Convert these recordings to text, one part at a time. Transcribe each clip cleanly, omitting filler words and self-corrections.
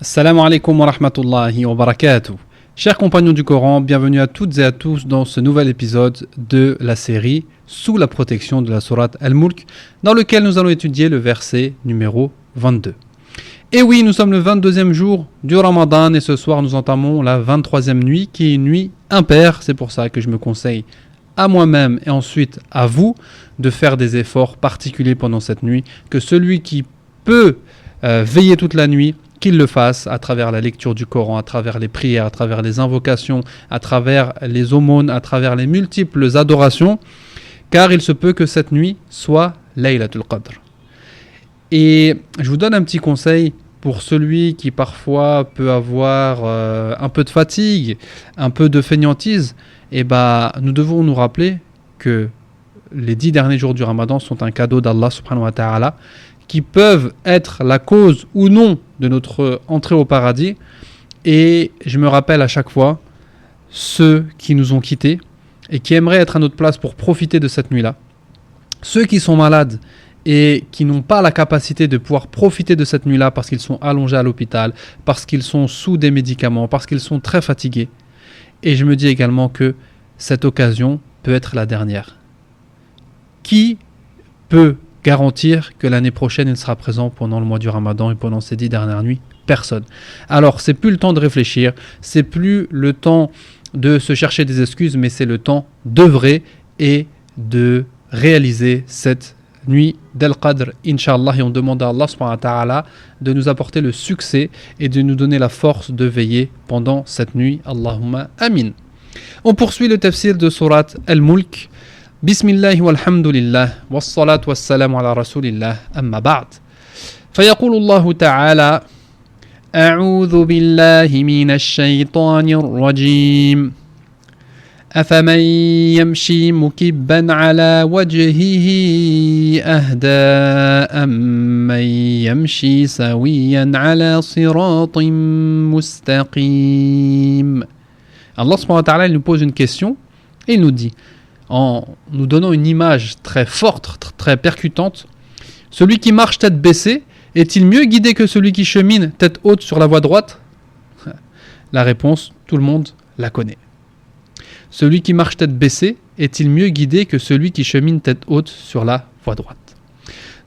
Assalamu alaikum wa rahmatullahi wa barakatuh. Chers compagnons du Coran, bienvenue à toutes et à tous dans ce nouvel épisode de la série Sous la protection de la sourate Al-Mulk, dans lequel nous allons étudier le verset numéro 22. Et oui, nous sommes le 22e jour du Ramadan et ce soir nous entamons la 23e nuit qui est une nuit impaire. C'est pour ça que je me conseille à moi-même et ensuite à vous de faire des efforts particuliers pendant cette nuit, que celui qui peut veiller toute la nuit, qu'il le fasse à travers la lecture du Coran, à travers les prières, à travers les invocations, à travers les aumônes, à travers les multiples adorations, car il se peut que cette nuit soit Laylatul Qadr. Et je vous donne un petit conseil pour celui qui parfois peut avoir un peu de fatigue, un peu de fainéantise. Nous devons nous rappeler que les 10 derniers jours du Ramadan sont un cadeau d'Allah subhanahu wa ta'ala, qui peuvent être la cause ou non de notre entrée au paradis. Et je me rappelle à chaque fois ceux qui nous ont quittés et qui aimeraient être à notre place pour profiter de cette nuit-là. Ceux qui sont malades et qui n'ont pas la capacité de pouvoir profiter de cette nuit-là parce qu'ils sont allongés à l'hôpital, parce qu'ils sont sous des médicaments, parce qu'ils sont très fatigués. Et je me dis également que cette occasion peut être la dernière. Qui peut garantir que l'année prochaine il sera présent pendant le mois du Ramadan et pendant ces 10 dernières nuits? Personne. Alors c'est plus le temps de réfléchir, c'est plus le temps de se chercher des excuses, mais c'est le temps d'œuvrer et de réaliser cette nuit d'Al-Qadr, Inch'Allah, et on demande à Allah subhanahu wa ta'ala de nous apporter le succès et de nous donner la force de veiller pendant cette nuit. Allahumma amin. On poursuit le tafsir de sourate Al-Mulk. بسم الله والحمد لله والصلاة والسلام على رسول الله أما بعد فيقول الله تعالى أعوذ بالله من الشيطان الرجيم أفمن يمشي مكبا على وجهه أهدى أمن يمشي سويا على صراط مستقيم. Allah subhanahu wa ta'ala nous pose une question et il nous dit, en nous donnant une image très forte, très percutante, celui qui marche tête baissée est-il mieux guidé que celui qui chemine tête haute sur la voie droite? La réponse, tout le monde la connaît. Celui qui marche tête baissée est-il mieux guidé que celui qui chemine tête haute sur la voie droite?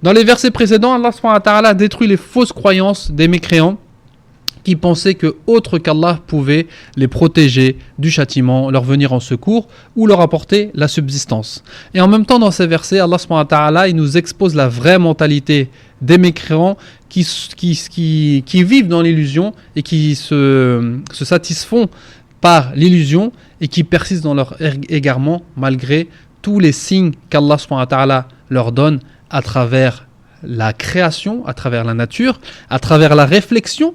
Dans les versets précédents, Allah subhanahu wa ta'ala détruit les fausses croyances des mécréants qui pensaient que autre qu'Allah pouvait les protéger du châtiment, leur venir en secours ou leur apporter la subsistance. Et en même temps, dans ces versets, Allah subhanahu wa ta'ala, il nous expose la vraie mentalité des mécréants qui vivent dans l'illusion et qui se satisfont par l'illusion et qui persistent dans leur égarement malgré tous les signes qu'Allah subhanahu wa ta'ala leur donne à travers la création, à travers la nature, à travers la réflexion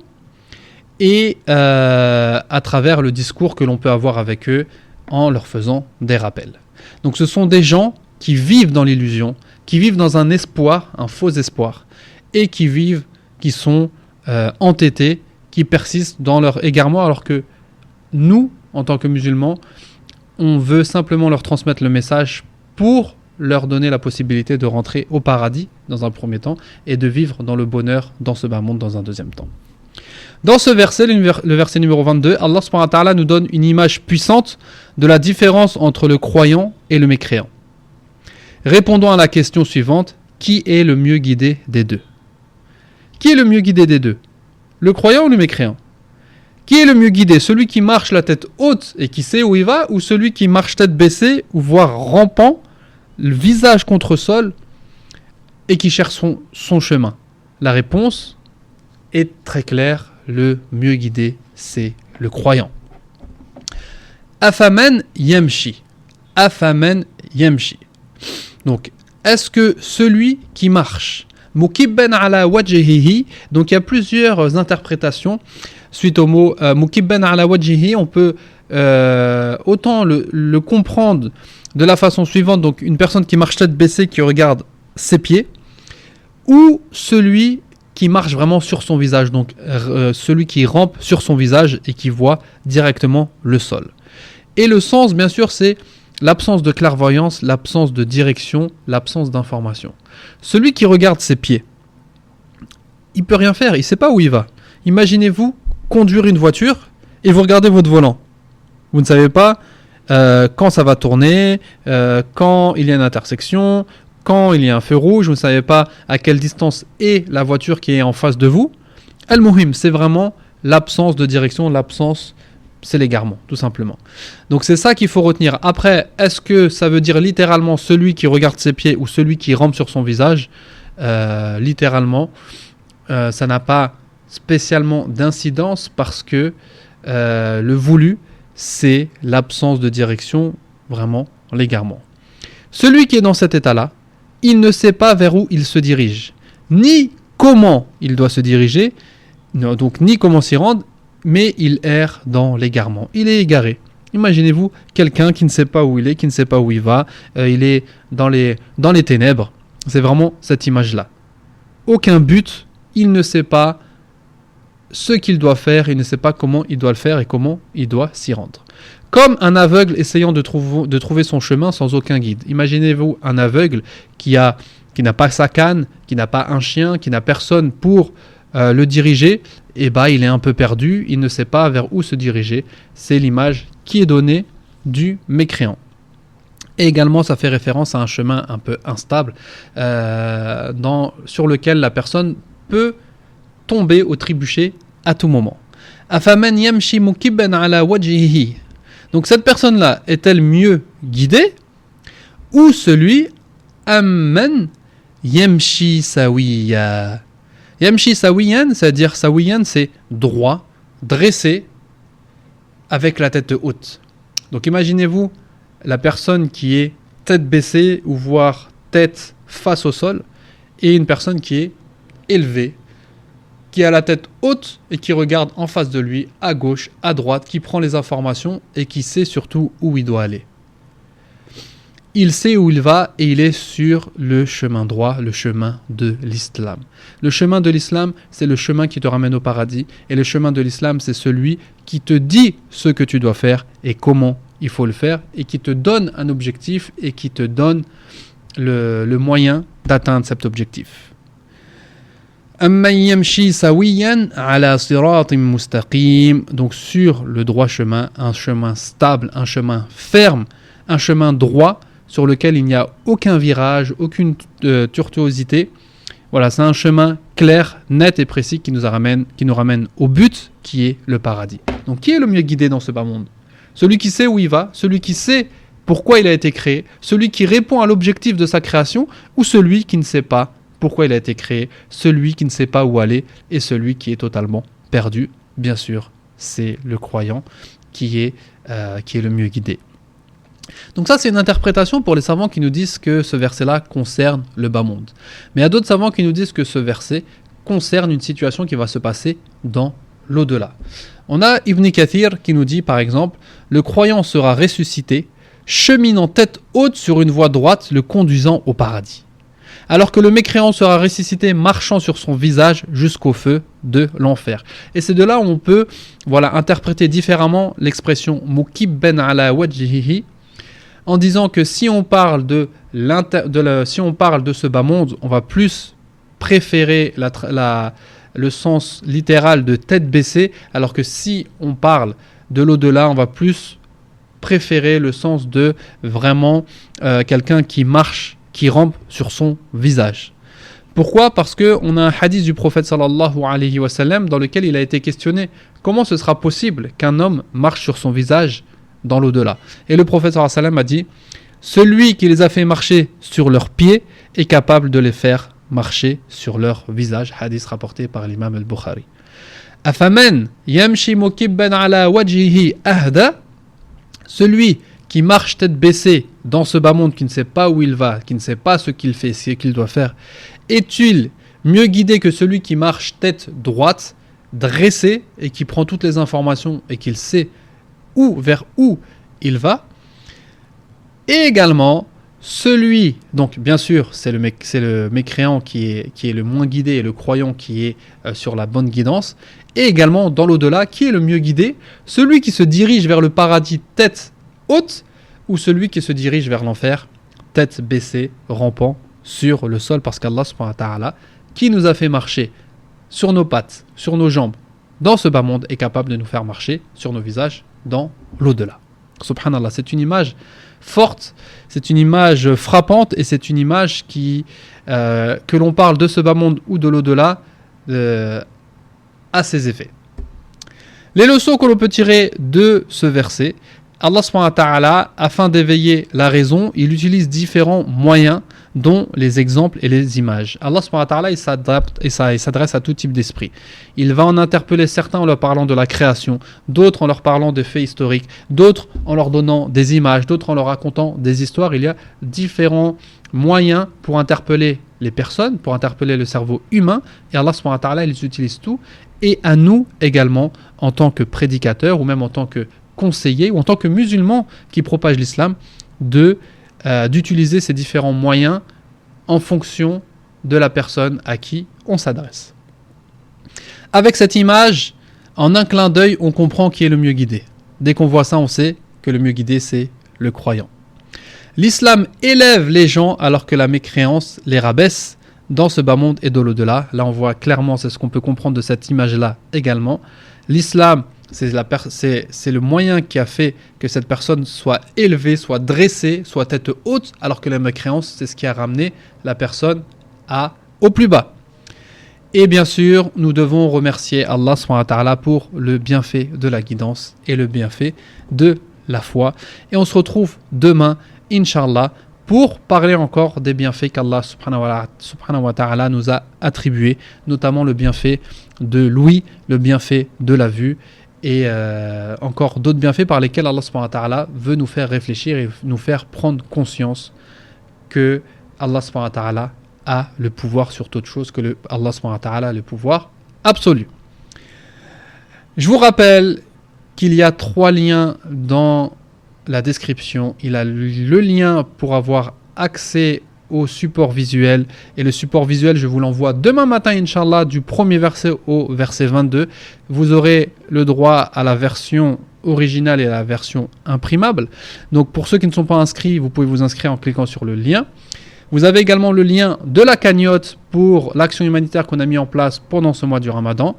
et à travers le discours que l'on peut avoir avec eux en leur faisant des rappels. Donc ce sont des gens qui vivent dans l'illusion, qui vivent dans un espoir, un faux espoir, et qui sont entêtés, qui persistent dans leur égarement, alors que nous, en tant que musulmans, on veut simplement leur transmettre le message pour leur donner la possibilité de rentrer au paradis dans un premier temps et de vivre dans le bonheur dans ce bas monde dans un deuxième temps. Dans ce verset, le verset numéro 22, Allah subhanahu wa ta'ala nous donne une image puissante de la différence entre le croyant et le mécréant. Répondons à la question suivante, qui est le mieux guidé des deux? Qui est le mieux guidé des deux? Le croyant ou le mécréant? Qui est le mieux guidé? Celui qui marche la tête haute et qui sait où il va, ou celui qui marche tête baissée ou voire rampant, le visage contre sol et qui cherche son chemin? La réponse est très claire. Le mieux guidé, c'est le croyant. Afaman yamshi. Afaman yamshi. Donc, est-ce que celui qui marche, mukibban ala wajhihi, donc il y a plusieurs interprétations suite au mot mukibban ala wajhihi, on peut autant le comprendre de la façon suivante, donc une personne qui marche tête baissée, qui regarde ses pieds, ou celui qui marche vraiment sur son visage, donc celui qui rampe sur son visage et qui voit directement le sol. Et le sens, bien sûr, c'est l'absence de clairvoyance, l'absence de direction, l'absence d'information. Celui qui regarde ses pieds, il peut rien faire, il ne sait pas où il va. Imaginez-vous conduire une voiture et vous regardez votre volant. Vous ne savez pas quand ça va tourner, quand il y a une intersection, quand il y a un feu rouge, vous ne savez pas à quelle distance est la voiture qui est en face de vous. Al-Muhim, c'est vraiment l'absence de direction, c'est l'égarement, tout simplement. Donc c'est ça qu'il faut retenir. Après, est-ce que ça veut dire littéralement celui qui regarde ses pieds ou celui qui rampe sur son visage? Littéralement, ça n'a pas spécialement d'incidence parce que le voulu, c'est l'absence de direction, vraiment l'égarement. Celui qui est dans cet état-là, il ne sait pas vers où il se dirige, ni comment il doit se diriger, donc ni comment s'y rendre, mais il erre dans l'égarement. Il est égaré. Imaginez-vous quelqu'un qui ne sait pas où il est, qui ne sait pas où il va, il est dans les ténèbres. C'est vraiment cette image-là. Aucun but, il ne sait pas ce qu'il doit faire, il ne sait pas comment il doit le faire et comment il doit s'y rendre. Comme un aveugle essayant de trouver son chemin sans aucun guide. Imaginez-vous un aveugle qui n'a pas sa canne, qui n'a pas un chien, qui n'a personne pour le diriger, et il est un peu perdu, il ne sait pas vers où se diriger. C'est l'image qui est donnée du mécréant. Et également, ça fait référence à un chemin un peu instable sur lequel la personne peut tomber ou trébucher à tout moment. Afaman yamshi mukibban ala wajhihi. Donc cette personne-là est-elle mieux guidée ou celui amman yamshi sawiya? Yamshi sawiyan, c'est-à-dire sawiyan, c'est droit, dressé, avec la tête haute. Donc imaginez-vous la personne qui est tête baissée ou voire tête face au sol et une personne qui est élevée, qui a la tête haute et qui regarde en face de lui, à gauche, à droite, qui prend les informations et qui sait surtout où il doit aller. Il sait où il va et il est sur le chemin droit, le chemin de l'islam. Le chemin de l'islam, c'est le chemin qui te ramène au paradis. Et le chemin de l'islam, c'est celui qui te dit ce que tu dois faire et comment il faut le faire et qui te donne un objectif et qui te donne le moyen d'atteindre cet objectif. Donc sur le droit chemin, un chemin stable, un chemin ferme, un chemin droit sur lequel il n'y a aucun virage, aucune tortuosité. Voilà, c'est un chemin clair, net et précis qui nous ramène au but qui est le paradis. Donc qui est le mieux guidé dans ce bas monde? Celui qui sait où il va, celui qui sait pourquoi il a été créé, celui qui répond à l'objectif de sa création, ou celui qui ne sait pas pourquoi il a été créé, celui qui ne sait pas où aller et celui qui est totalement perdu. Bien sûr, c'est le croyant qui est le mieux guidé. Donc ça, c'est une interprétation pour les savants qui nous disent que ce verset-là concerne le bas monde. Mais il y a d'autres savants qui nous disent que ce verset concerne une situation qui va se passer dans l'au-delà. On a Ibn Kathir qui nous dit, par exemple, « Le croyant sera ressuscité, cheminant tête haute sur une voie droite, le conduisant au paradis. » Alors que le mécréant sera ressuscité marchant sur son visage jusqu'au feu de l'enfer. Et c'est de là où on peut interpréter différemment l'expression « mukibban ala wajhihi » en disant que si on parle de ce bas monde, on va plus préférer le sens littéral de tête baissée, alors que si on parle de l'au-delà, on va plus préférer le sens de vraiment quelqu'un qui marche, qui rampe sur son visage. Pourquoi ? Parce qu'on a un hadith du prophète sallallahu alayhi wa sallam dans lequel il a été questionné comment ce sera possible qu'un homme marche sur son visage dans l'au-delà. Et le prophète sallallahu alayhi wa sallam a dit celui qui les a fait marcher sur leurs pieds est capable de les faire marcher sur leur visage. Hadith rapporté par l'imam al-Bukhari. Afaman yamshi mukibban ala wajhihi ahda, celui qui marche tête baissée dans ce bas monde, qui ne sait pas où il va, qui ne sait pas ce qu'il fait, ce qu'il doit faire, est-il mieux guidé que celui qui marche tête droite, dressé, et qui prend toutes les informations et qu'il sait vers où il va? Et également, celui, donc bien sûr, c'est le mécréant qui est le moins guidé et le croyant qui est sur la bonne guidance, et également dans l'au-delà, qui est le mieux guidé? Celui qui se dirige vers le paradis tête haute ou celui qui se dirige vers l'enfer tête baissée, rampant sur le sol, parce qu'Allah subhanahu wa ta'ala, qui nous a fait marcher sur nos pattes, sur nos jambes, dans ce bas monde est capable de nous faire marcher sur nos visages dans l'au-delà. Subhanallah, c'est une image forte, c'est une image frappante et c'est une image que l'on parle de ce bas monde ou de l'au-delà à ses effets. Les leçons que l'on peut tirer de ce verset, Allah subhanahu wa ta'ala, afin d'éveiller la raison, il utilise différents moyens, dont les exemples et les images. Allah subhanahu wa ta'ala, il s'adapte et il s'adresse à tout type d'esprit. Il va en interpeller certains en leur parlant de la création, d'autres en leur parlant de faits historiques, d'autres en leur donnant des images, d'autres en leur racontant des histoires. Il y a différents moyens pour interpeller les personnes, pour interpeller le cerveau humain, et Allah subhanahu wa ta'ala, il utilise tout. Et à nous également, en tant que prédicateurs ou même en tant que conseillers ou en tant que musulmans qui propagent l'islam, d'utiliser ces différents moyens en fonction de la personne à qui on s'adresse. Avec cette image, en un clin d'œil, on comprend qui est le mieux guidé. Dès qu'on voit ça, on sait que le mieux guidé, c'est le croyant. L'islam élève les gens alors que la mécréance les rabaisse dans ce bas monde et de l'au-delà. Là, on voit clairement, c'est ce qu'on peut comprendre de cette image-là également. L'islam, c'est le moyen qui a fait que cette personne soit élevée, soit dressée, soit tête haute, alors que la mécréance, c'est ce qui a ramené la personne au plus bas. Et bien sûr, nous devons remercier Allah subhanahu wa ta'ala pour le bienfait de la guidance et le bienfait de la foi. Et on se retrouve demain, Inch'Allah, pour parler encore des bienfaits qu'Allah subhanahu wa ta'ala nous a attribués, notamment le bienfait de l'ouïe, le bienfait de la vue, et encore d'autres bienfaits par lesquels Allah subhanahu wa ta'ala veut nous faire réfléchir et nous faire prendre conscience que Allah subhanahu wa ta'ala a le pouvoir sur toute chose, que Allah subhanahu wa ta'ala a le pouvoir absolu. Je vous rappelle qu'il y a 3 liens dans la description. Il a le lien pour avoir accès au support visuel, et le support visuel, je vous l'envoie demain matin, Inch'Allah, du premier verset au verset 22. Vous aurez le droit à la version originale et à la version imprimable. Donc pour ceux qui ne sont pas inscrits, vous pouvez vous inscrire en cliquant sur le lien. Vous avez également le lien de la cagnotte pour l'action humanitaire qu'on a mis en place pendant ce mois du Ramadan.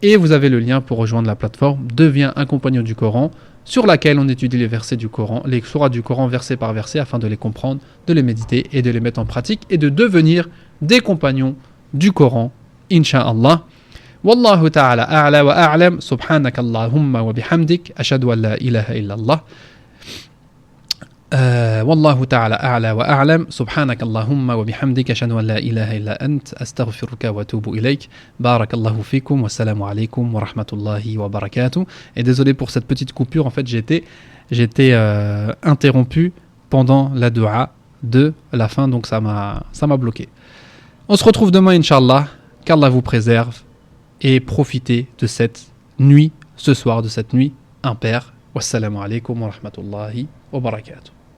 Et vous avez le lien pour rejoindre la plateforme Deviens un compagnon du Coran, sur laquelle on étudie les versets du Coran, les sourates du Coran verset par verset, afin de les comprendre, de les méditer et de les mettre en pratique et de devenir des compagnons du Coran, Inch'Allah. Wallahu ta'ala a'la wa a'lam, subhanaka Allahumma wa bihamdik, ashhadu an la ilaha illallah. والله تعالى أعلى وأعلم سبحانك اللهم وبحمدك أشهد أن لا إله إلا أنت أستغفرك وأتوب إليك بارك الله فيكم والسلام عليكم ورحمة الله وبركاته. Et désolé pour cette petite coupure, en fait j'étais interrompu pendant la dua de la fin, donc ça m'a bloqué. On se retrouve demain Inch'Allah, qu'Allah vous préserve et profitez de cette nuit, ce soir de cette nuit impaire. Wassalamu alaikum wa rahmatullahi wa barakatuh.